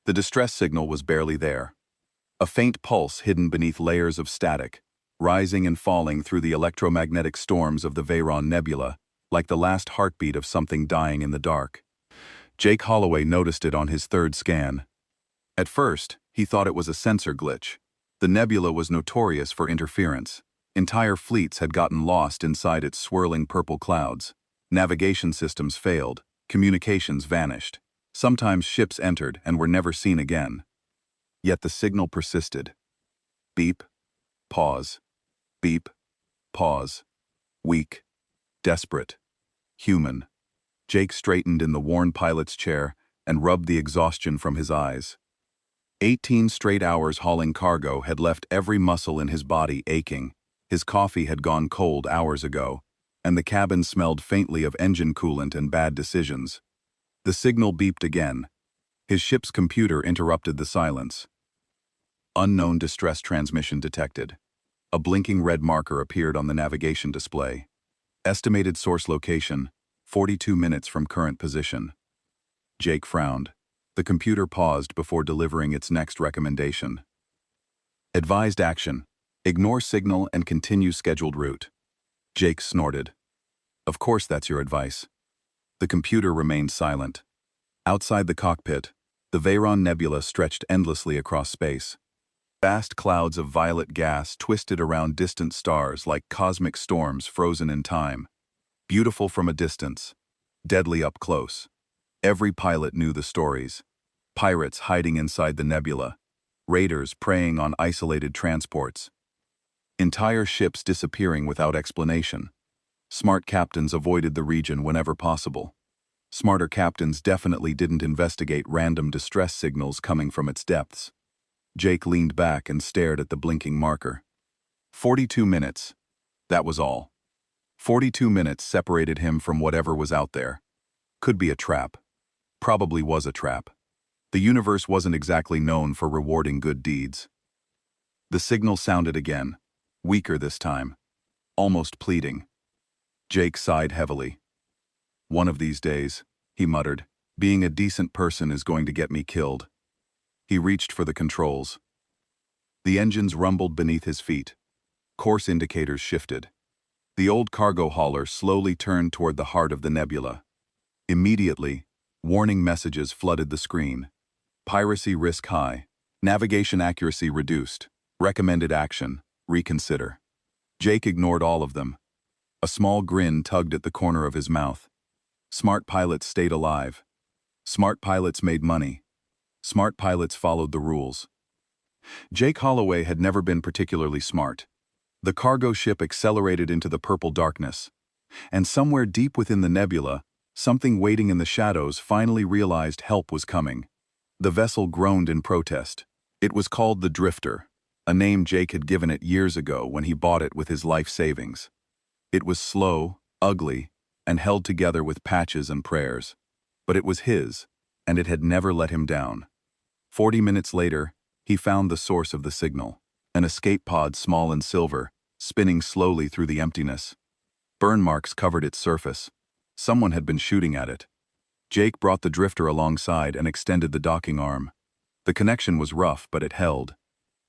The distress signal was barely there. A faint pulse hidden beneath layers of static, rising and falling through the electromagnetic storms of the Veyron Nebula, like the last heartbeat of something dying in the dark. Jake Holloway noticed it on his third scan. At first, he thought it was a sensor glitch. The nebula was notorious for interference. Entire fleets had gotten lost inside its swirling purple clouds. Navigation systems failed, communications vanished. Sometimes ships entered and were never seen again. Yet the signal persisted. Beep, pause, beep, pause. Weak, desperate, human. Jake straightened in the worn pilot's chair and rubbed the exhaustion from his eyes. 18 straight hours hauling cargo had left every muscle in his body aching. His coffee had gone cold hours ago, and the cabin smelled faintly of engine coolant and bad decisions. The signal beeped again. His ship's computer interrupted the silence. Unknown distress transmission detected. A blinking red marker appeared on the navigation display. Estimated source location, 42 minutes from current position. Jake frowned. The computer paused before delivering its next recommendation. Advised action. Ignore signal and continue scheduled route. Jake snorted. Of course that's your advice. The computer remained silent. Outside the cockpit, the Veyron Nebula stretched endlessly across space. Vast clouds of violet gas twisted around distant stars like cosmic storms frozen in time. Beautiful from a distance, deadly up close. Every pilot knew the stories. Pirates hiding inside the nebula, raiders preying on isolated transports, entire ships disappearing without explanation. Smart captains avoided the region whenever possible. Smarter captains definitely didn't investigate random distress signals coming from its depths. Jake leaned back and stared at the blinking marker. 42 minutes. That was all. 42 minutes separated him from whatever was out there. Could be a trap. Probably was a trap. The universe wasn't exactly known for rewarding good deeds. The signal sounded again, weaker this time, almost pleading. Jake sighed heavily. One of these days, he muttered, being a decent person is going to get me killed. He reached for the controls. The engines rumbled beneath his feet. Course indicators shifted. The old cargo hauler slowly turned toward the heart of the nebula. Immediately, warning messages flooded the screen. Piracy risk high. Navigation accuracy reduced. Recommended action. Reconsider. Jake ignored all of them. A small grin tugged at the corner of his mouth. Smart pilots stayed alive. Smart pilots made money. Smart pilots followed the rules. Jake Holloway had never been particularly smart. The cargo ship accelerated into the purple darkness. And somewhere deep within the nebula, something waiting in the shadows finally realized help was coming. The vessel groaned in protest. It was called the Drifter, a name Jake had given it years ago when he bought it with his life savings. It was slow, ugly, and held together with patches and prayers. But it was his, and it had never let him down. 40 minutes later, he found the source of the signal, an escape pod small and silver, spinning slowly through the emptiness. Burn marks covered its surface. Someone had been shooting at it. Jake brought the Drifter alongside and extended the docking arm. The connection was rough, but it held.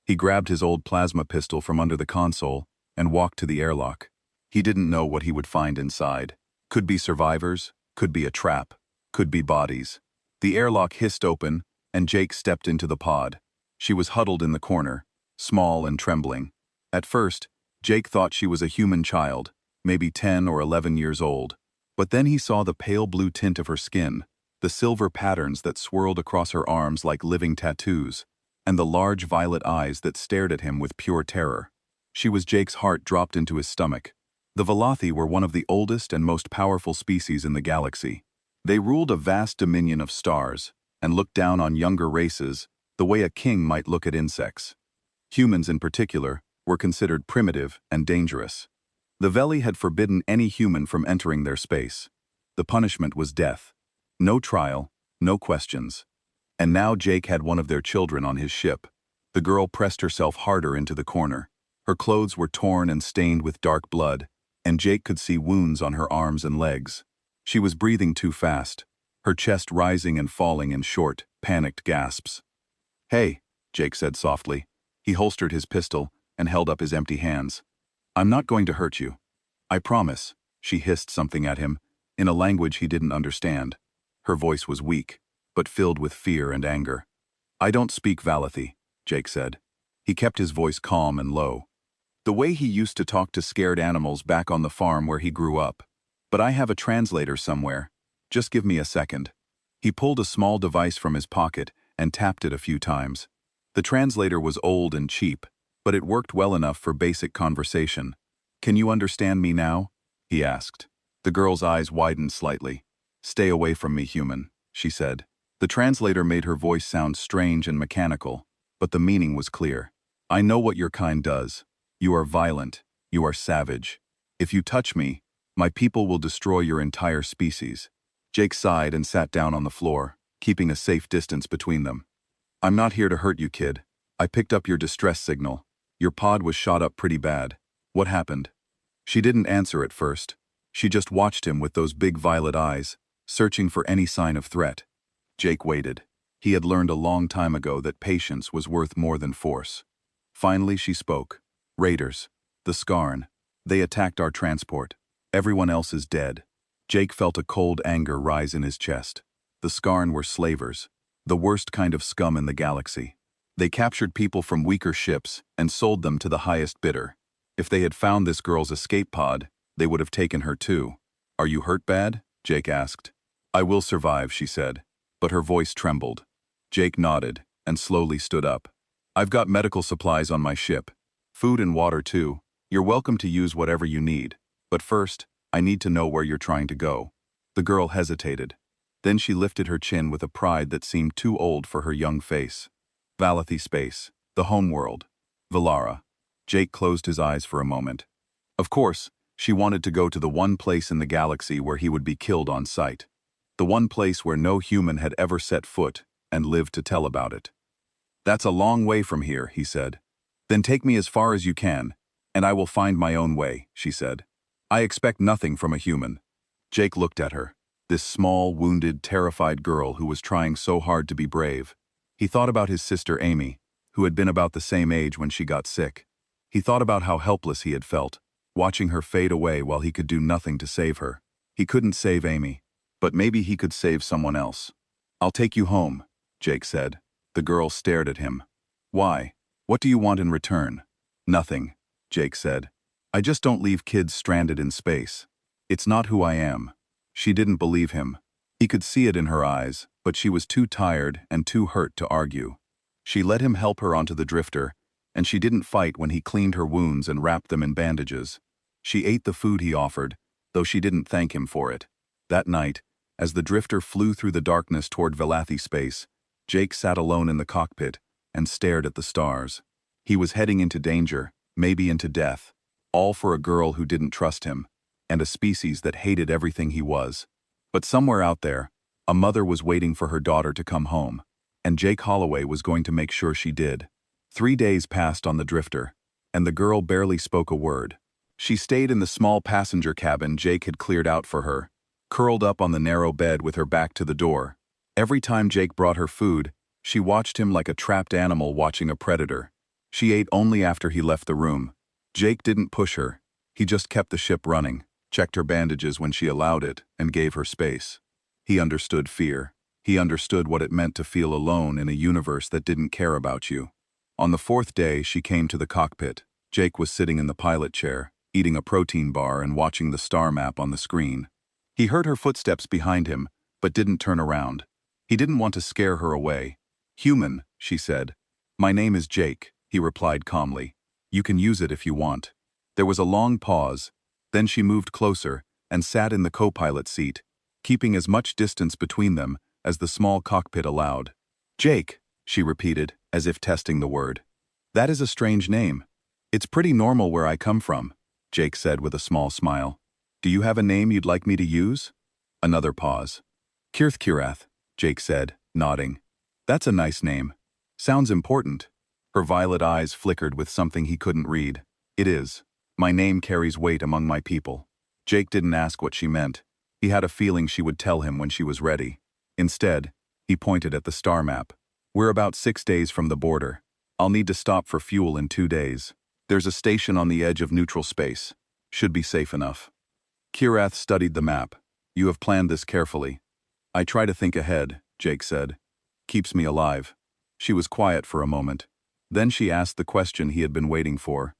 He grabbed his old plasma pistol from under the console and walked to the airlock. He didn't know what he would find inside. Could be survivors, could be a trap, could be bodies. The airlock hissed open, and Jake stepped into the pod. She was huddled in the corner, small and trembling. At first, Jake thought she was a human child, maybe 10 or 11 years old. But then he saw the pale blue tint of her skin, the silver patterns that swirled across her arms like living tattoos, and the large violet eyes that stared at him with pure terror. She was Jake's heart dropped into his stomach. The Velothi were one of the oldest and most powerful species in the galaxy. They ruled a vast dominion of stars, and looked down on younger races the way a king might look at insects. Humans in particular were considered primitive and dangerous. The Veli had forbidden any human from entering their space. The punishment was death. No trial, no questions. And now Jake had one of their children on his ship. The girl pressed herself harder into the corner. Her clothes were torn and stained with dark blood, and Jake could see wounds on her arms and legs. She was breathing too fast, her chest rising and falling in short, panicked gasps. Hey, Jake said softly. He holstered his pistol and held up his empty hands. I'm not going to hurt you. I promise, she hissed something at him, in a language he didn't understand. Her voice was weak, but filled with fear and anger. I don't speak Valathi, Jake said. He kept his voice calm and low, the way he used to talk to scared animals back on the farm where he grew up. But I have a translator somewhere. Just give me a second. He pulled a small device from his pocket and tapped it a few times. The translator was old and cheap, but it worked well enough for basic conversation. Can you understand me now? He asked. The girl's eyes widened slightly. Stay away from me, human, she said. The translator made her voice sound strange and mechanical, but the meaning was clear. I know what your kind does. You are violent. You are savage. If you touch me, my people will destroy your entire species. Jake sighed and sat down on the floor, keeping a safe distance between them. I'm not here to hurt you, kid. I picked up your distress signal. Your pod was shot up pretty bad. What happened? She didn't answer at first. She just watched him with those big violet eyes, searching for any sign of threat. Jake waited. He had learned a long time ago that patience was worth more than force. Finally, she spoke. Raiders. The Skarn. They attacked our transport. Everyone else is dead. Jake felt a cold anger rise in his chest. The Skarn were slavers. The worst kind of scum in the galaxy. They captured people from weaker ships and sold them to the highest bidder. If they had found this girl's escape pod, they would have taken her too. Are you hurt bad? Jake asked. I will survive, she said, but her voice trembled. Jake nodded and slowly stood up. I've got medical supplies on my ship. Food and water too. You're welcome to use whatever you need. But first, I need to know where you're trying to go. The girl hesitated. Then she lifted her chin with a pride that seemed too old for her young face. Valathi space. The homeworld. Valara. Jake closed his eyes for a moment. Of course, she wanted to go to the one place in the galaxy where he would be killed on sight. The one place where no human had ever set foot and lived to tell about it. That's a long way from here, he said. Then take me as far as you can, and I will find my own way, she said. I expect nothing from a human. Jake looked at her, this small, wounded, terrified girl who was trying so hard to be brave. He thought about his sister Amy, who had been about the same age when she got sick. He thought about how helpless he had felt, watching her fade away while he could do nothing to save her. He couldn't save Amy, but maybe he could save someone else. I'll take you home, Jake said. The girl stared at him. Why? What do you want in return? Nothing, Jake said. I just don't leave kids stranded in space. It's not who I am. She didn't believe him. He could see it in her eyes, but she was too tired and too hurt to argue. She let him help her onto the drifter, and she didn't fight when he cleaned her wounds and wrapped them in bandages. She ate the food he offered, though she didn't thank him for it. That night, as the drifter flew through the darkness toward Valathi space, Jake sat alone in the cockpit and stared at the stars. He was heading into danger, maybe into death, all for a girl who didn't trust him, and a species that hated everything he was. But somewhere out there, a mother was waiting for her daughter to come home, and Jake Holloway was going to make sure she did. 3 days passed on the drifter, and the girl barely spoke a word. She stayed in the small passenger cabin Jake had cleared out for her, curled up on the narrow bed with her back to the door. Every time Jake brought her food, she watched him like a trapped animal watching a predator. She ate only after he left the room. Jake didn't push her. He just kept the ship running, checked her bandages when she allowed it, and gave her space. He understood fear. He understood what it meant to feel alone in a universe that didn't care about you. On the 4th day, she came to the cockpit. Jake was sitting in the pilot chair, eating a protein bar and watching the star map on the screen. He heard her footsteps behind him, but didn't turn around. He didn't want to scare her away. Human, she said. My name is Jake, he replied calmly. You can use it if you want. There was a long pause. Then she moved closer and sat in the co-pilot seat, keeping as much distance between them as the small cockpit allowed. Jake, she repeated, as if testing the word. That is a strange name. It's pretty normal where I come from, Jake said with a small smile. Do you have a name you'd like me to use? Another pause. Kirth, Jake said, nodding. That's a nice name. Sounds important. Her violet eyes flickered with something he couldn't read. It is. My name carries weight among my people. Jake didn't ask what she meant. He had a feeling she would tell him when she was ready. Instead, he pointed at the star map. We're about 6 days from the border. I'll need to stop for fuel in 2 days. There's a station on the edge of neutral space. Should be safe enough. Kirath studied the map. You have planned this carefully. I try to think ahead, Jake said. Keeps me alive. She was quiet for a moment. Then she asked the question he had been waiting for.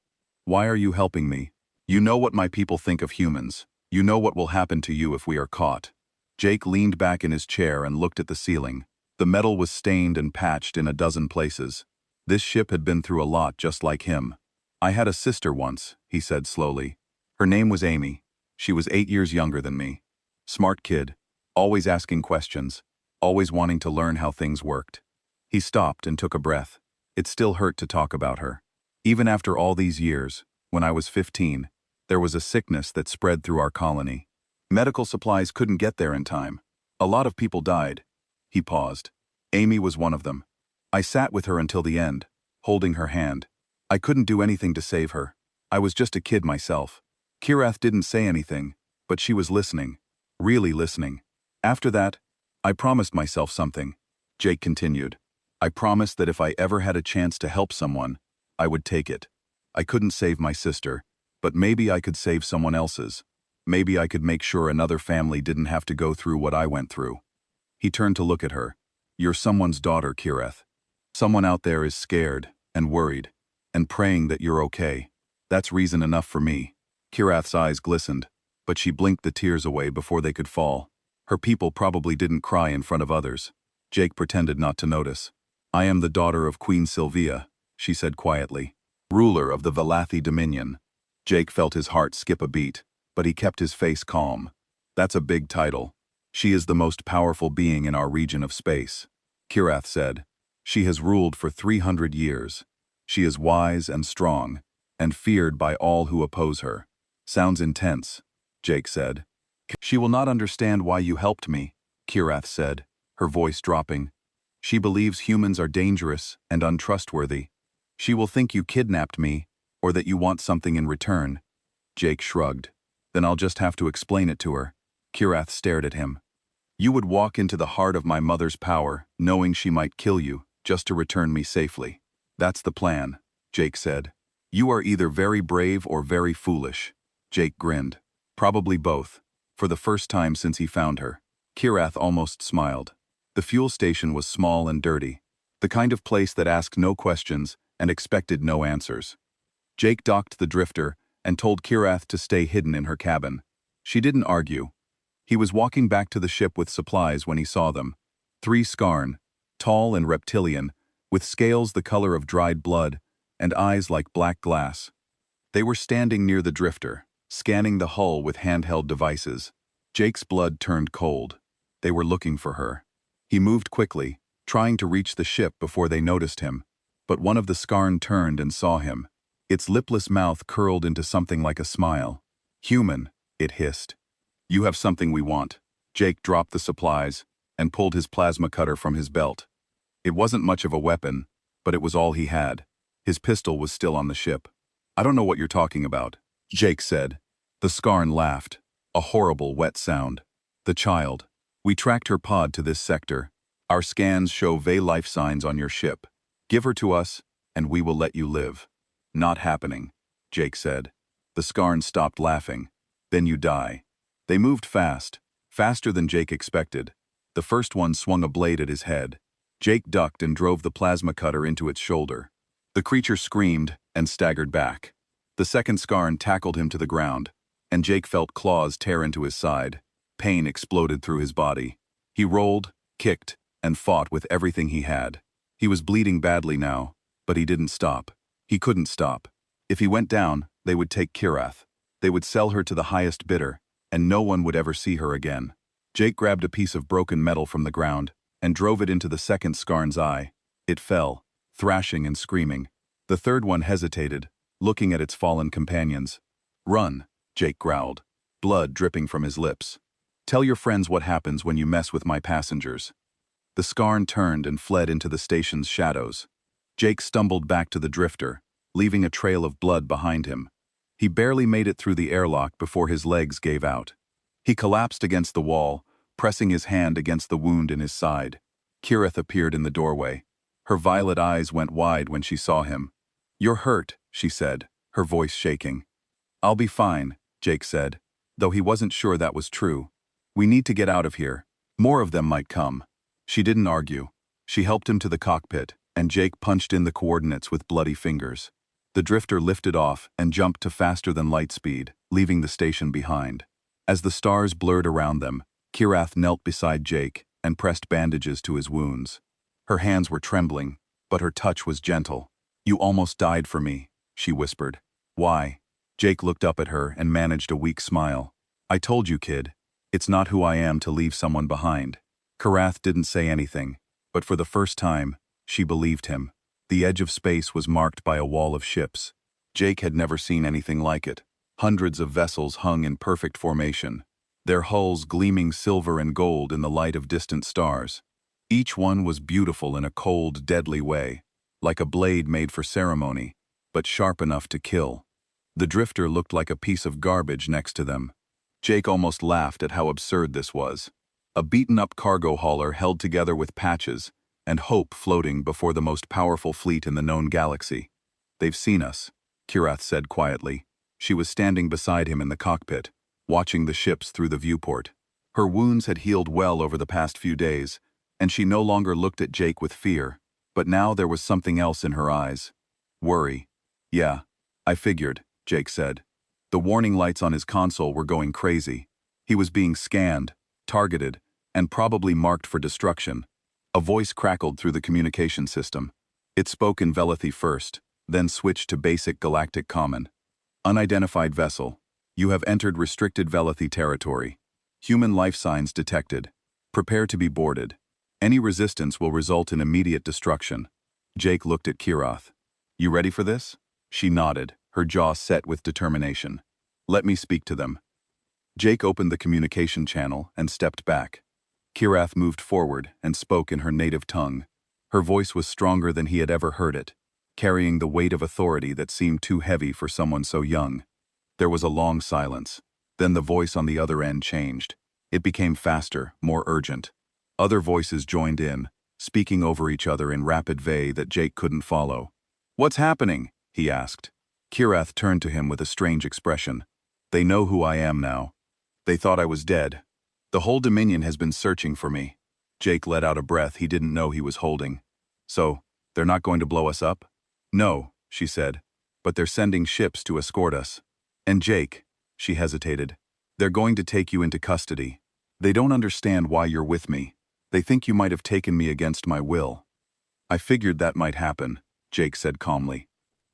Why are you helping me? You know what my people think of humans. You know what will happen to you if we are caught. Jake leaned back in his chair and looked at the ceiling. The metal was stained and patched in a dozen places. This ship had been through a lot just like him. I had a sister once, he said slowly. Her name was Amy. She was 8 years younger than me. Smart kid, always asking questions, always wanting to learn how things worked. He stopped and took a breath. It still hurt to talk about her. Even after all these years, when I was 15, there was a sickness that spread through our colony. Medical supplies couldn't get there in time. A lot of people died. He paused. Amy was one of them. I sat with her until the end, holding her hand. I couldn't do anything to save her. I was just a kid myself. Kirath didn't say anything, but she was listening. Really listening. After that, I promised myself something. Jake continued. I promised that if I ever had a chance to help someone, I would take it. I couldn't save my sister, but maybe I could save someone else's. Maybe I could make sure another family didn't have to go through what I went through. He turned to look at her. You're someone's daughter, Kirath. Someone out there is scared and worried and praying that you're okay. That's reason enough for me. Kirath's eyes glistened, but she blinked the tears away before they could fall. Her people probably didn't cry in front of others. Jake pretended not to notice. I am the daughter of Queen Sylvia, she said quietly, ruler of the Valathi Dominion. Jake felt his heart skip a beat, but he kept his face calm. That's a big title. She is the most powerful being in our region of space. Kirath said. She has ruled for 300 years. She is wise and strong, and feared by all who oppose her. Sounds intense, Jake said. She will not understand why you helped me, Kirath said, her voice dropping. She believes humans are dangerous and untrustworthy. She will think you kidnapped me, or that you want something in return. Jake shrugged. Then I'll just have to explain it to her. Kirath stared at him. You would walk into the heart of my mother's power, knowing she might kill you, just to return me safely. That's the plan, Jake said. You are either very brave or very foolish. Jake grinned. Probably both. For the first time since he found her. Kirath almost smiled. The fuel station was small and dirty. The kind of place that asked no questions and expected no answers. Jake docked the drifter and told Kirath to stay hidden in her cabin. She didn't argue. He was walking back to the ship with supplies when he saw them. 3 Skarn, tall and reptilian, with scales the color of dried blood and eyes like black glass. They were standing near the drifter, scanning the hull with handheld devices. Jake's blood turned cold. They were looking for her. He moved quickly, trying to reach the ship before they noticed him. But one of the Skarn turned and saw him. Its lipless mouth curled into something like a smile. Human, it hissed. You have something we want. Jake dropped the supplies and pulled his plasma cutter from his belt. It wasn't much of a weapon, but it was all he had. His pistol was still on the ship. I don't know what you're talking about, Jake said. The Skarn laughed. A horrible, wet sound. The child. We tracked her pod to this sector. Our scans show Vey life signs on your ship. Give her to us, and we will let you live. Not happening, Jake said. The Skarn stopped laughing. Then you die. They moved fast, faster than Jake expected. The first one swung a blade at his head. Jake ducked and drove the plasma cutter into its shoulder. The creature screamed and staggered back. The second Skarn tackled him to the ground, and Jake felt claws tear into his side. Pain exploded through his body. He rolled, kicked, and fought with everything he had. He was bleeding badly now, but he didn't stop. He couldn't stop. If he went down, they would take Kirath. They would sell her to the highest bidder, and no one would ever see her again. Jake grabbed a piece of broken metal from the ground and drove it into the second Skarn's eye. It fell, thrashing and screaming. The third one hesitated, looking at its fallen companions. Run, Jake growled, blood dripping from his lips. Tell your friends what happens when you mess with my passengers. The Skarn turned and fled into the station's shadows. Jake stumbled back to the drifter, leaving a trail of blood behind him. He barely made it through the airlock before his legs gave out. He collapsed against the wall, pressing his hand against the wound in his side. Kirath appeared in the doorway. Her violet eyes went wide when she saw him. "You're hurt," she said, her voice shaking. "I'll be fine," Jake said, though he wasn't sure that was true. "We need to get out of here. More of them might come." She didn't argue. She helped him to the cockpit, and Jake punched in the coordinates with bloody fingers. The drifter lifted off and jumped to faster than light speed, leaving the station behind. As the stars blurred around them, Kirath knelt beside Jake and pressed bandages to his wounds. Her hands were trembling, but her touch was gentle. "You almost died for me," she whispered. "Why?" Jake looked up at her and managed a weak smile. "I told you, kid. It's not who I am to leave someone behind." Kirath didn't say anything, but for the first time, she believed him. The edge of space was marked by a wall of ships. Jake had never seen anything like it. Hundreds of vessels hung in perfect formation, their hulls gleaming silver and gold in the light of distant stars. Each one was beautiful in a cold, deadly way, like a blade made for ceremony, but sharp enough to kill. The drifter looked like a piece of garbage next to them. Jake almost laughed at how absurd this was. A beaten-up cargo hauler held together with patches, and hope floating before the most powerful fleet in the known galaxy. "They've seen us," Kirath said quietly. She was standing beside him in the cockpit, watching the ships through the viewport. Her wounds had healed well over the past few days, and she no longer looked at Jake with fear, but now there was something else in her eyes. Worry. "Yeah, I figured," Jake said. The warning lights on his console were going crazy. He was being scanned, targeted, and probably marked for destruction. A voice crackled through the communication system. It spoke in Velethi first, then switched to basic galactic common. "Unidentified vessel. You have entered restricted Velethi territory. Human life signs detected. Prepare to be boarded. Any resistance will result in immediate destruction." Jake looked at Kirath. "You ready for this?" She nodded, her jaw set with determination. "Let me speak to them." Jake opened the communication channel and stepped back. Kirath moved forward and spoke in her native tongue. Her voice was stronger than he had ever heard it, carrying the weight of authority that seemed too heavy for someone so young. There was a long silence. Then the voice on the other end changed. It became faster, more urgent. Other voices joined in, speaking over each other in rapid vey that Jake couldn't follow. "What's happening?" he asked. Kirath turned to him with a strange expression. "They know who I am now. They thought I was dead. The whole Dominion has been searching for me." Jake let out a breath he didn't know he was holding. "So, they're not going to blow us up?" "No," she said, "but they're sending ships to escort us." "And Jake," she hesitated, "they're going to take you into custody. They don't understand why you're with me. They think you might have taken me against my will." "I figured that might happen," Jake said calmly.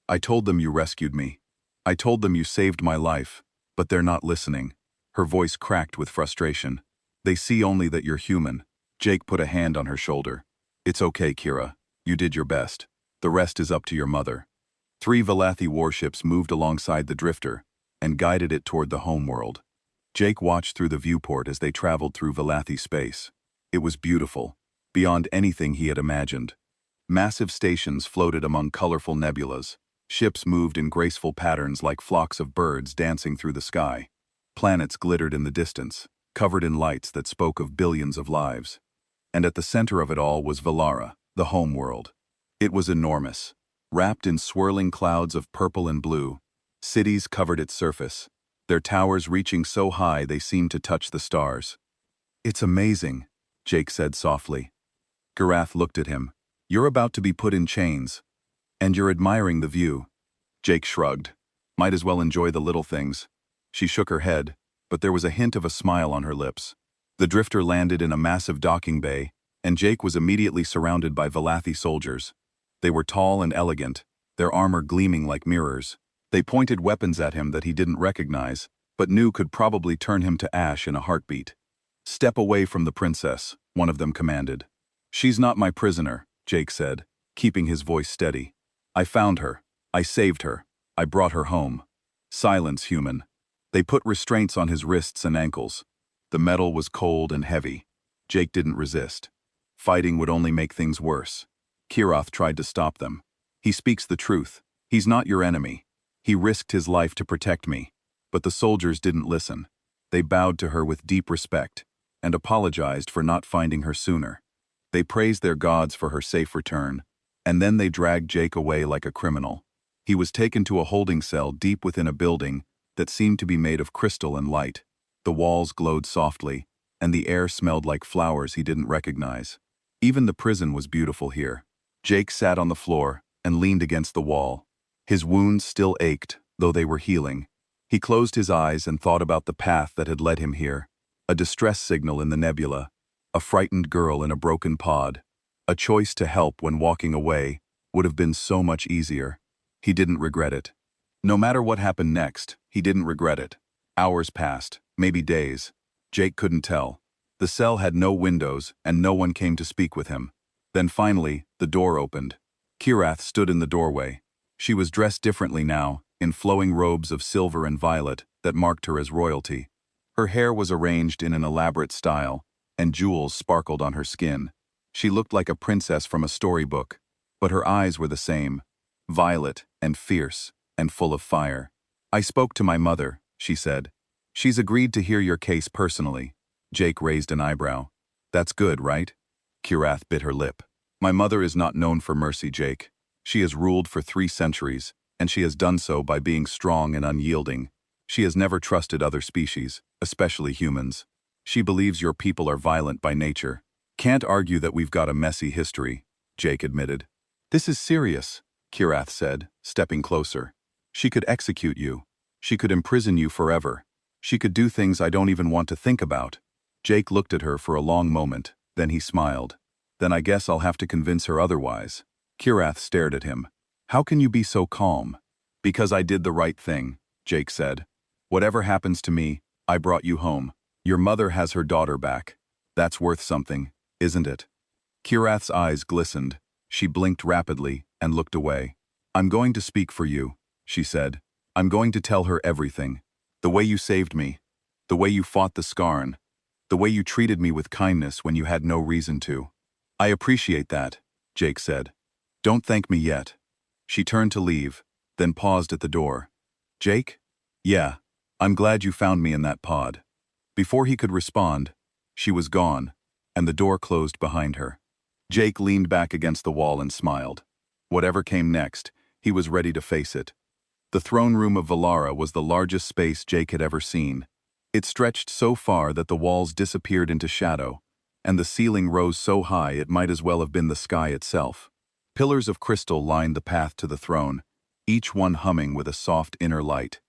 "I told them you rescued me. I told them you saved my life, but they're not listening." Her voice cracked with frustration. "They see only that you're human." Jake put a hand on her shoulder. "It's okay, Kira. You did your best. The rest is up to your mother." 3 Velethi warships moved alongside the drifter and guided it toward the homeworld. Jake watched through the viewport as they traveled through Velethi space. It was beautiful, beyond anything he had imagined. Massive stations floated among colorful nebulas. Ships moved in graceful patterns like flocks of birds dancing through the sky. Planets glittered in the distance, covered in lights that spoke of billions of lives. And at the center of it all was Velara, the homeworld. It was enormous. Wrapped in swirling clouds of purple and blue, cities covered its surface, their towers reaching so high they seemed to touch the stars. "It's amazing," Jake said softly. Kirath looked at him. "You're about to be put in chains. And you're admiring the view." Jake shrugged. "Might as well enjoy the little things." She shook her head, but there was a hint of a smile on her lips. The drifter landed in a massive docking bay, and Jake was immediately surrounded by Velethi soldiers. They were tall and elegant, their armor gleaming like mirrors. They pointed weapons at him that he didn't recognize, but knew could probably turn him to ash in a heartbeat. "Step away from the princess," one of them commanded. "She's not my prisoner," Jake said, keeping his voice steady. "I found her. I saved her. I brought her home. Silence, human." They put restraints on his wrists and ankles. The metal was cold and heavy. Jake didn't resist. Fighting would only make things worse. Kirath tried to stop them. "He speaks the truth. He's not your enemy. He risked his life to protect me." But the soldiers didn't listen. They bowed to her with deep respect and apologized for not finding her sooner. They praised their gods for her safe return, And then they dragged Jake away like a criminal. He was taken to a holding cell deep within a building that seemed to be made of crystal and light. The walls glowed softly, and the air smelled like flowers he didn't recognize. Even the prison was beautiful here. Jake sat on the floor and leaned against the wall. His wounds still ached, though they were healing. He closed his eyes and thought about the path that had led him here. A distress signal in the nebula. A frightened girl in a broken pod. A choice to help when walking away would have been so much easier. He didn't regret it. No matter what happened next, he didn't regret it. Hours passed, maybe days. Jake couldn't tell. The cell had no windows, and no one came to speak with him. Then finally, the door opened. Kirath stood in the doorway. She was dressed differently now, in flowing robes of silver and violet that marked her as royalty. Her hair was arranged in an elaborate style, and jewels sparkled on her skin. She looked like a princess from a storybook, but her eyes were the same, violet and fierce and full of fire. "I spoke to my mother," she said. "She's agreed to hear your case personally." Jake raised an eyebrow. "That's good, right?" Kirath bit her lip. "My mother is not known for mercy, Jake. She has ruled for 3 centuries, and she has done so by being strong and unyielding. She has never trusted other species, especially humans. She believes your people are violent by nature. Can't argue that we've got a messy history," Jake admitted. "This is serious," Kirath said, stepping closer. "She could execute you. She could imprison you forever. She could do things I don't even want to think about." Jake looked at her for a long moment, then he smiled. "Then I guess I'll have to convince her otherwise." Kirath stared at him. "How can you be so calm?" "Because I did the right thing," Jake said. "Whatever happens to me, I brought you home. Your mother has her daughter back. That's worth something, isn't it?" Kirath's eyes glistened. She blinked rapidly and looked away. "I'm going to speak for you," she said. "I'm going to tell her everything. The way you saved me. The way you fought the Skarn. The way you treated me with kindness when you had no reason to." "I appreciate that," Jake said. "Don't thank me yet." She turned to leave, then paused at the door. "Jake?" "Yeah, I'm glad you found me in that pod." Before he could respond, she was gone, and the door closed behind her. Jake leaned back against the wall and smiled. Whatever came next, he was ready to face it. The throne room of Valara was the largest space Jake had ever seen. It stretched so far that the walls disappeared into shadow, and the ceiling rose so high it might as well have been the sky itself. Pillars of crystal lined the path to the throne, each one humming with a soft inner light.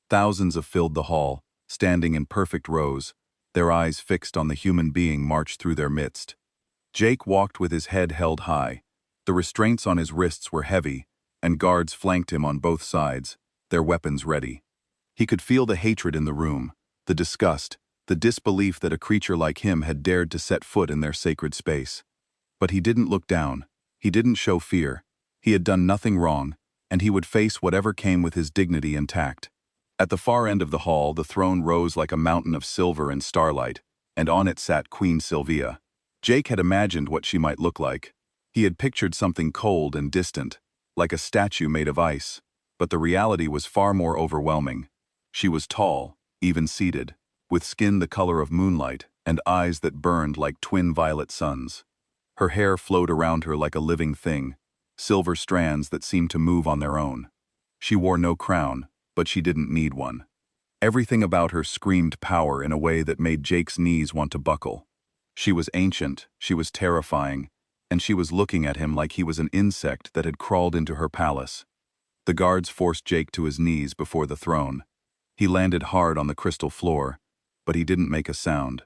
Thousands filled the hall, standing in perfect rows, their eyes fixed on the human being marched through their midst. Jake walked with his head held high. The restraints on his wrists were heavy, and guards flanked him on both sides, their weapons ready. He could feel the hatred in the room, the disgust, the disbelief that a creature like him had dared to set foot in their sacred space. But he didn't look down. He didn't show fear. He had done nothing wrong, and he would face whatever came with his dignity intact. At the far end of the hall, the throne rose like a mountain of silver and starlight, and on it sat Queen Sylvia. Jake had imagined what she might look like. He had pictured something cold and distant, like a statue made of ice, but the reality was far more overwhelming. She was tall, even seated, with skin the color of moonlight and eyes that burned like twin violet suns. Her hair flowed around her like a living thing, silver strands that seemed to move on their own. She wore no crown, but she didn't need one. Everything about her screamed power in a way that made Jake's knees want to buckle. She was ancient, she was terrifying, and she was looking at him like he was an insect that had crawled into her palace. The guards forced Jake to his knees before the throne. He landed hard on the crystal floor, but he didn't make a sound.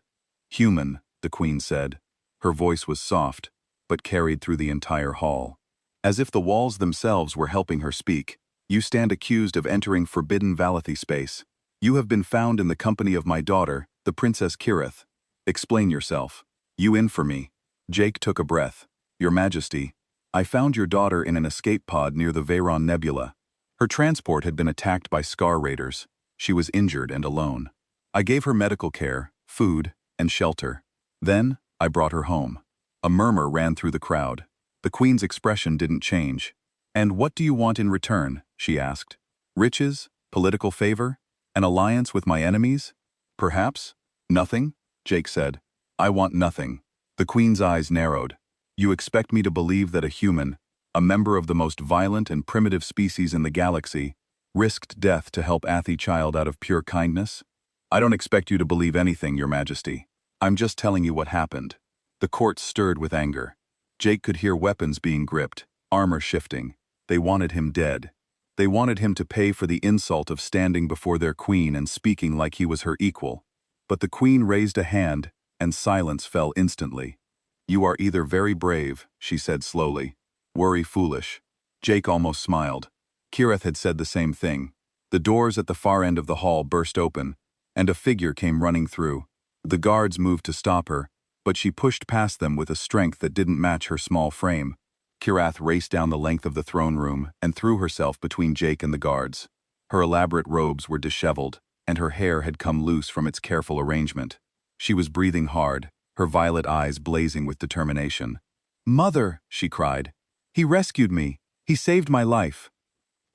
"Human," the queen said. Her voice was soft, but carried through the entire hall. As if the walls themselves were helping her speak. "You stand accused of entering forbidden Valathi space. You have been found in the company of my daughter, the Princess Kirath. Explain yourself. You in for me." Jake took a breath. "Your Majesty, I found your daughter in an escape pod near the Veyron Nebula. Her transport had been attacked by Scar Raiders. She was injured and alone. I gave her medical care, food, and shelter. Then, I brought her home." A murmur ran through the crowd. The queen's expression didn't change. "And what do you want in return?" she asked. "Riches? Political favor? An alliance with my enemies? Perhaps?" "Nothing," Jake said. "I want nothing." The queen's eyes narrowed. "You expect me to believe that a human, a member of the most violent and primitive species in the galaxy, risked death to help Athi Child out of pure kindness? I don't expect you to believe anything, Your Majesty. I'm just telling you what happened. The court stirred with anger. Jake could hear weapons being gripped, armor shifting. They wanted him dead. They wanted him to pay for the insult of standing before their queen and speaking like he was her equal. But the queen raised a hand, and silence fell instantly. You are either very brave, she said slowly, worry foolish. Jake almost smiled. Kireth had said the same thing. The doors at the far end of the hall burst open, and a figure came running through. The guards moved to stop her, but she pushed past them with a strength that didn't match her small frame. Kirath raced down the length of the throne room and threw herself between Jake and the guards. Her elaborate robes were disheveled, and her hair had come loose from its careful arrangement. She was breathing hard, her violet eyes blazing with determination. "Mother," she cried. "He rescued me. He saved my life."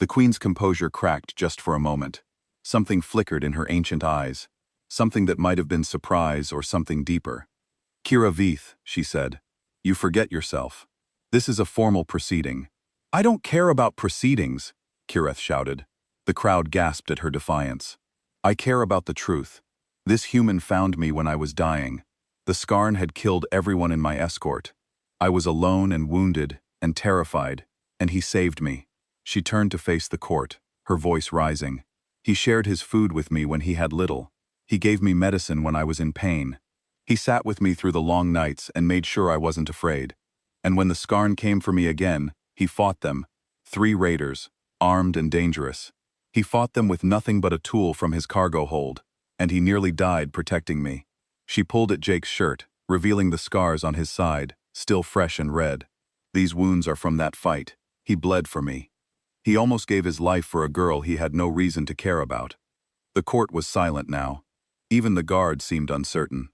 The queen's composure cracked just for a moment. Something flickered in her ancient eyes. Something that might have been surprise or something deeper. "Kira Veeth," she said, "you forget yourself. This is a formal proceeding." "I don't care about proceedings," Kireth shouted. The crowd gasped at her defiance. "I care about the truth. This human found me when I was dying. The Skarn had killed everyone in my escort. I was alone and wounded and terrified, and he saved me." She turned to face the court, her voice rising. "He shared his food with me when he had little. He gave me medicine when I was in pain. He sat with me through the long nights and made sure I wasn't afraid. And when the Skarn came for me again, he fought them. 3 raiders, armed and dangerous. He fought them with nothing but a tool from his cargo hold, and he nearly died protecting me." She pulled at Jake's shirt, revealing the scars on his side, still fresh and red. "These wounds are from that fight. He bled for me. He almost gave his life for a girl he had no reason to care about." The court was silent now. Even the guards seemed uncertain.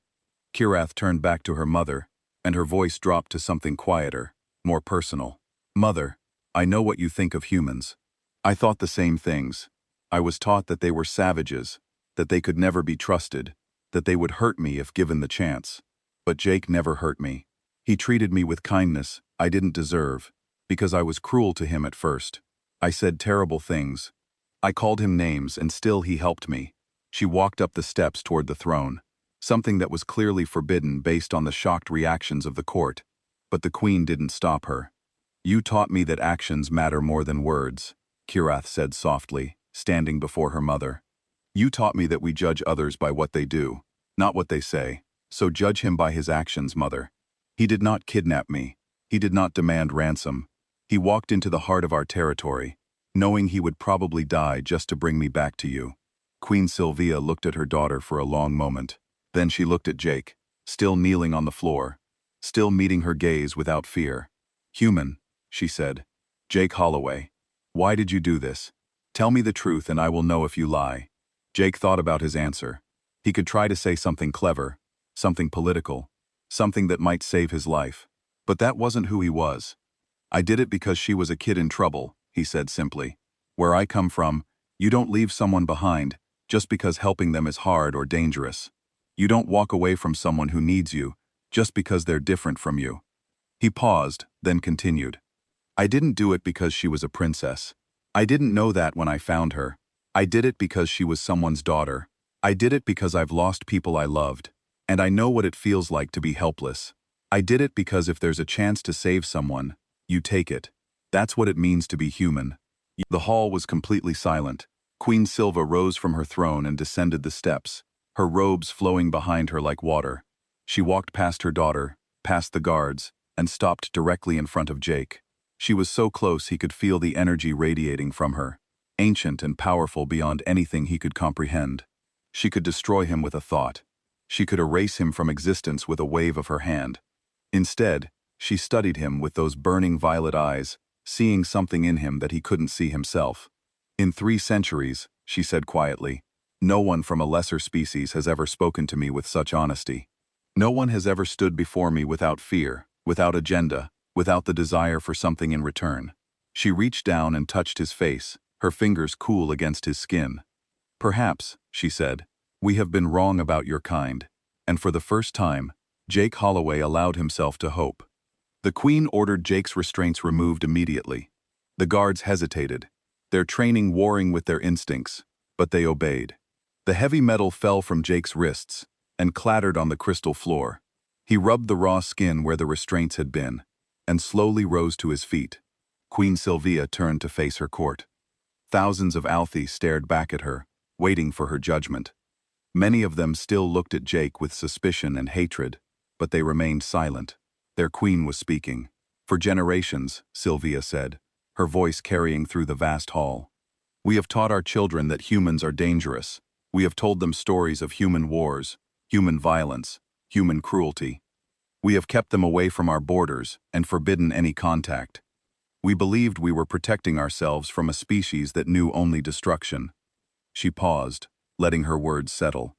Kirath turned back to her mother, and her voice dropped to something quieter, more personal. "Mother, I know what you think of humans. I thought the same things. I was taught that they were savages, that they could never be trusted, that they would hurt me if given the chance. But Jake never hurt me. He treated me with kindness I didn't deserve, because I was cruel to him at first. I said terrible things. I called him names, and still he helped me." She walked up the steps toward the throne, something that was clearly forbidden based on the shocked reactions of the court. But the queen didn't stop her. "You taught me that actions matter more than words," Kirath said softly, standing before her mother. "You taught me that we judge others by what they do, not what they say. So judge him by his actions, mother. He did not kidnap me. He did not demand ransom. He walked into the heart of our territory, knowing he would probably die just to bring me back to you." Queen Sylvia looked at her daughter for a long moment. Then she looked at Jake, still kneeling on the floor, still meeting her gaze without fear. "Human," she said. "Jake Holloway, why did you do this? Tell me the truth and I will know if you lie." Jake thought about his answer. He could try to say something clever, something political, something that might save his life. But that wasn't who he was. "I did it because she was a kid in trouble," he said simply. "Where I come from, you don't leave someone behind just because helping them is hard or dangerous. You don't walk away from someone who needs you just because they're different from you." He paused, then continued. "I didn't do it because she was a princess. I didn't know that when I found her. I did it because she was someone's daughter. I did it because I've lost people I loved, and I know what it feels like to be helpless. I did it because if there's a chance to save someone, you take it. That's what it means to be human." The hall was completely silent. Queen Silva rose from her throne and descended the steps, her robes flowing behind her like water. She walked past her daughter, past the guards, and stopped directly in front of Jake. She was so close he could feel the energy radiating from her, ancient and powerful beyond anything he could comprehend. She could destroy him with a thought. She could erase him from existence with a wave of her hand. Instead, she studied him with those burning violet eyes, seeing something in him that he couldn't see himself. "In 3 centuries, she said quietly, no one from a lesser species has ever spoken to me with such honesty. No one has ever stood before me without fear, without agenda, without the desire for something in return." She reached down and touched his face, her fingers cool against his skin. "Perhaps," she said, "we have been wrong about your kind." And for the first time, Jake Holloway allowed himself to hope. The Queen ordered Jake's restraints removed immediately. The guards hesitated, their training warring with their instincts, but they obeyed. The heavy metal fell from Jake's wrists and clattered on the crystal floor. He rubbed the raw skin where the restraints had been, and slowly rose to his feet. Queen Sylvia turned to face her court. Thousands of Althi stared back at her, waiting for her judgment. Many of them still looked at Jake with suspicion and hatred, but they remained silent. Their queen was speaking. For generations, Sylvia said, her voice carrying through the vast hall. We have taught our children that humans are dangerous. We have told them stories of human wars, human violence, human cruelty. We have kept them away from our borders and forbidden any contact. We believed we were protecting ourselves from a species that knew only destruction. She paused, letting her words settle.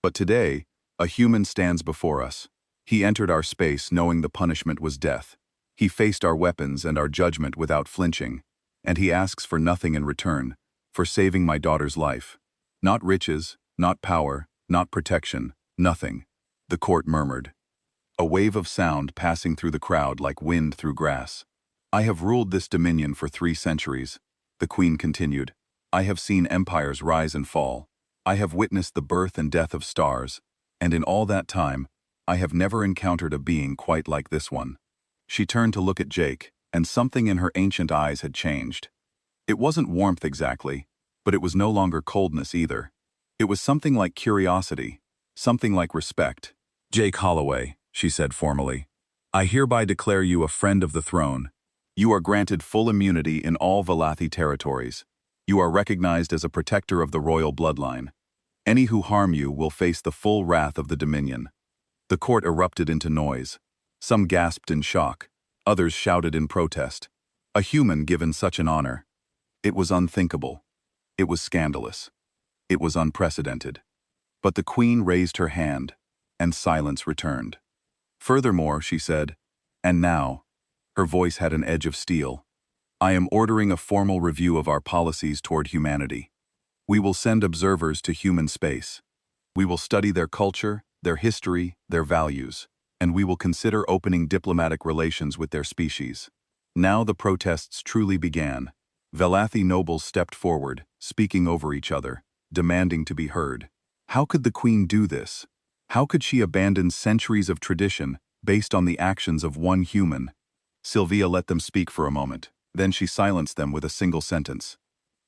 But today, a human stands before us. He entered our space knowing the punishment was death. He faced our weapons and our judgment without flinching, and he asks for nothing in return, for saving my daughter's life. Not riches, not power, not protection, nothing, the court murmured. A wave of sound passing through the crowd like wind through grass. I have ruled this dominion for 3 centuries, the queen continued. I have seen empires rise and fall. I have witnessed the birth and death of stars, and in all that time, I have never encountered a being quite like this one. She turned to look at Jake, and something in her ancient eyes had changed. It wasn't warmth exactly, but it was no longer coldness either. It was something like curiosity, something like respect. Jake Holloway, she said formally, I hereby declare you a friend of the throne. You are granted full immunity in all Valathi territories. You are recognized as a protector of the royal bloodline. Any who harm you will face the full wrath of the Dominion. The court erupted into noise. Some gasped in shock, others shouted in protest. A human given such an honor. It was unthinkable. It was scandalous. It was unprecedented. But the queen raised her hand, and silence returned. Furthermore, she said, and now, her voice had an edge of steel, I am ordering a formal review of our policies toward humanity. We will send observers to human space. We will study their culture, their history, their values, and we will consider opening diplomatic relations with their species. Now the protests truly began. Valathi nobles stepped forward, speaking over each other, demanding to be heard. How could the queen do this? How could she abandon centuries of tradition based on the actions of one human? Sylvia let them speak for a moment, then she silenced them with a single sentence.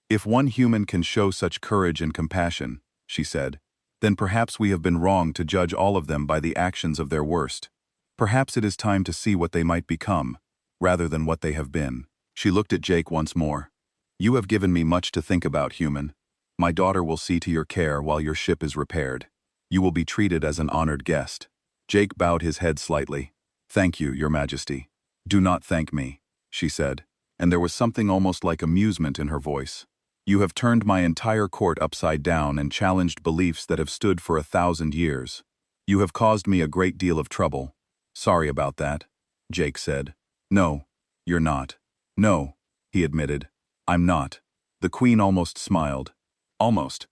If one human can show such courage and compassion, she said, then perhaps we have been wrong to judge all of them by the actions of their worst. Perhaps it is time to see what they might become, rather than what they have been. She looked at Jake once more. You have given me much to think about, human. My daughter will see to your care while your ship is repaired. You will be treated as an honored guest. Jake bowed his head slightly. Thank you, Your Majesty. Do not thank me, she said, and there was something almost like amusement in her voice. You have turned my entire court upside down and challenged beliefs that have stood for 1,000 years. You have caused me a great deal of trouble. Sorry about that, Jake said. No, you're not. No, he admitted. I'm not. The queen almost smiled. Almost.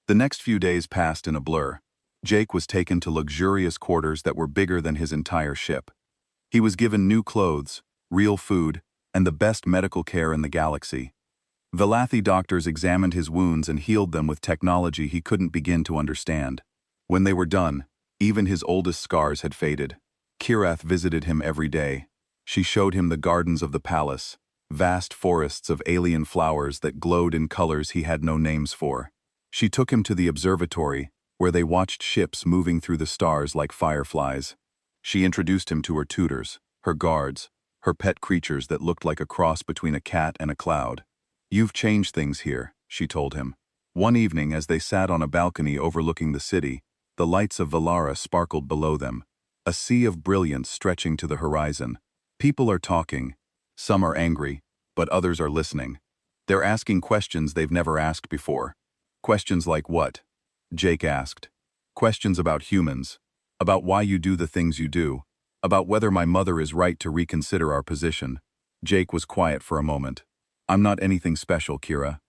The next few days passed in a blur. Jake was taken to luxurious quarters that were bigger than his entire ship. He was given new clothes, real food, and the best medical care in the galaxy. Valathi doctors examined his wounds and healed them with technology he couldn't begin to understand. When they were done, even his oldest scars had faded. Kirath visited him every day. She showed him the gardens of the palace, vast forests of alien flowers that glowed in colors he had no names for. She took him to the observatory, where they watched ships moving through the stars like fireflies. She introduced him to her tutors, her guards, her pet creatures that looked like a cross between a cat and a cloud. You've changed things here, she told him. One evening, as they sat on a balcony overlooking the city, the lights of Valara sparkled below them, a sea of brilliance stretching to the horizon. People are talking. Some are angry, but others are listening. They're asking questions they've never asked before. Questions like what? Jake asked. Questions about humans, about why you do the things you do, about whether my mother is right to reconsider our position. Jake was quiet for a moment. I'm not anything special, Kira.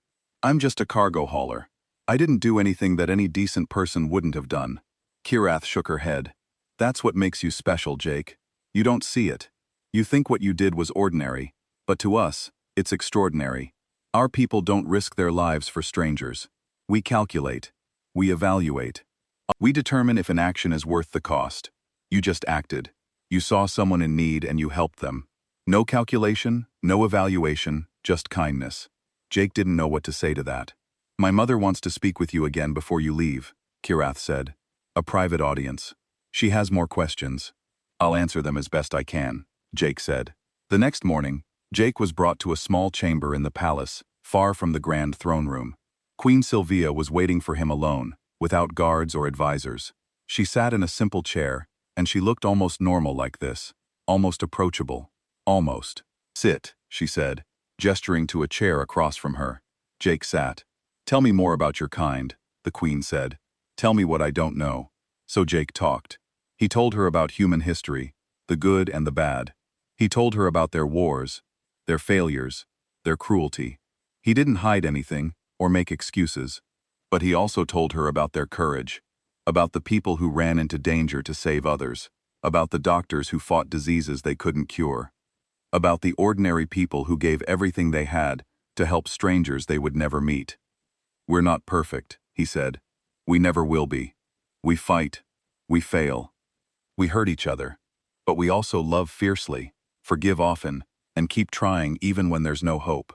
I'm just a cargo hauler. I didn't do anything that any decent person wouldn't have done. Kirath shook her head. That's what makes you special, Jake. You don't see it. You think what you did was ordinary, but to us, it's extraordinary. Our people don't risk their lives for strangers. We calculate. We evaluate. We determine if an action is worth the cost. You just acted. You saw someone in need and you helped them. No calculation, no evaluation, just kindness. Jake didn't know what to say to that. My mother wants to speak with you again before you leave, Kirath said. A private audience. She has more questions. I'll answer them as best I can, Jake said. The next morning, Jake was brought to a small chamber in the palace, far from the grand throne room. Queen Sylvia was waiting for him alone, without guards or advisors. She sat in a simple chair, and she looked almost normal like this, almost approachable. Almost. Sit, she said, gesturing to a chair across from her. Jake sat. Tell me more about your kind, the queen said. Tell me what I don't know. So Jake talked. He told her about human history, the good and the bad. He told her about their wars, their failures, their cruelty. He didn't hide anything or make excuses, but he also told her about their courage, about the people who ran into danger to save others, about the doctors who fought diseases they couldn't cure, about the ordinary people who gave everything they had to help strangers they would never meet. We're not perfect, he said. We never will be. We fight. We fail. We hurt each other. But we also love fiercely, forgive often, and keep trying even when there's no hope.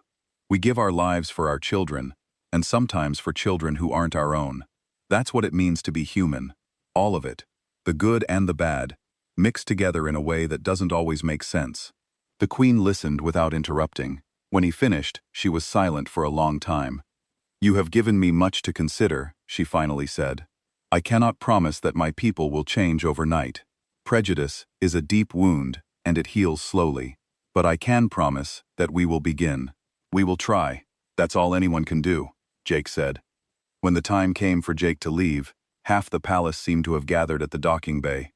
We give our lives for our children, and sometimes for children who aren't our own. That's what it means to be human. All of it. The good and the bad, mixed together in a way that doesn't always make sense. The queen listened without interrupting. When he finished, she was silent for a long time. You have given me much to consider, she finally said. I cannot promise that my people will change overnight. Prejudice is a deep wound, and it heals slowly. But I can promise that we will begin. We will try. That's all anyone can do, Jake said. When the time came for Jake to leave, half the palace seemed to have gathered at the docking bay.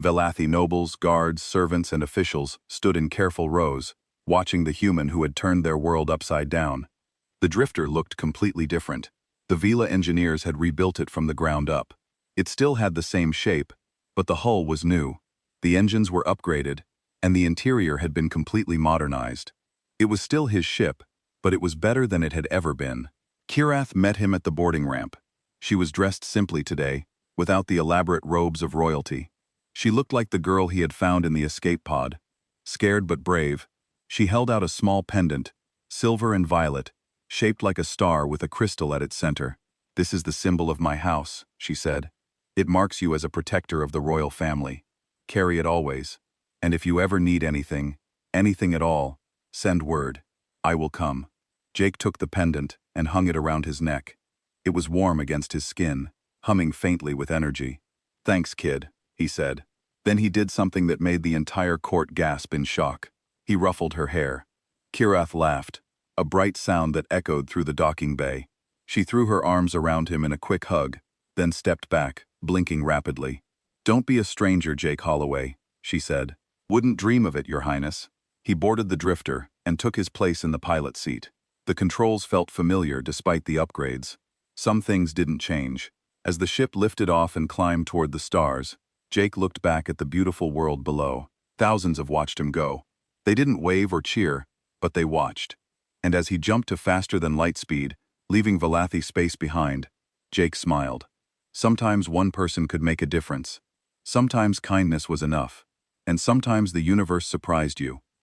Velathi nobles, guards, servants, and officials stood in careful rows, watching the human who had turned their world upside down. The drifter looked completely different. The Vela engineers had rebuilt it from the ground up. It still had the same shape, but the hull was new. The engines were upgraded, and the interior had been completely modernized. It was still his ship, but it was better than it had ever been. Kirath met him at the boarding ramp. She was dressed simply today, without the elaborate robes of royalty. She looked like the girl he had found in the escape pod. Scared but brave, she held out a small pendant, silver and violet, shaped like a star with a crystal at its center. This is the symbol of my house, she said. It marks you as a protector of the royal family. Carry it always. And if you ever need anything at all, send word. I will come. Jake took the pendant and hung it around his neck. It was warm against his skin, humming faintly with energy. Thanks, kid, he said. Then he did something that made the entire court gasp in shock. He ruffled her hair. Kirath laughed, a bright sound that echoed through the docking bay. She threw her arms around him in a quick hug, then stepped back, blinking rapidly. Don't be a stranger, Jake Holloway, she said. Wouldn't dream of it, Your Highness. He boarded the drifter and took his place in the pilot seat. The controls felt familiar despite the upgrades. Some things didn't change. As the ship lifted off and climbed toward the stars, Jake looked back at the beautiful world below. Thousands have watched him go. They didn't wave or cheer, but they watched. And as he jumped to faster than light speed, leaving Velathi space behind, Jake smiled. Sometimes one person could make a difference. Sometimes kindness was enough. And sometimes the universe surprised you.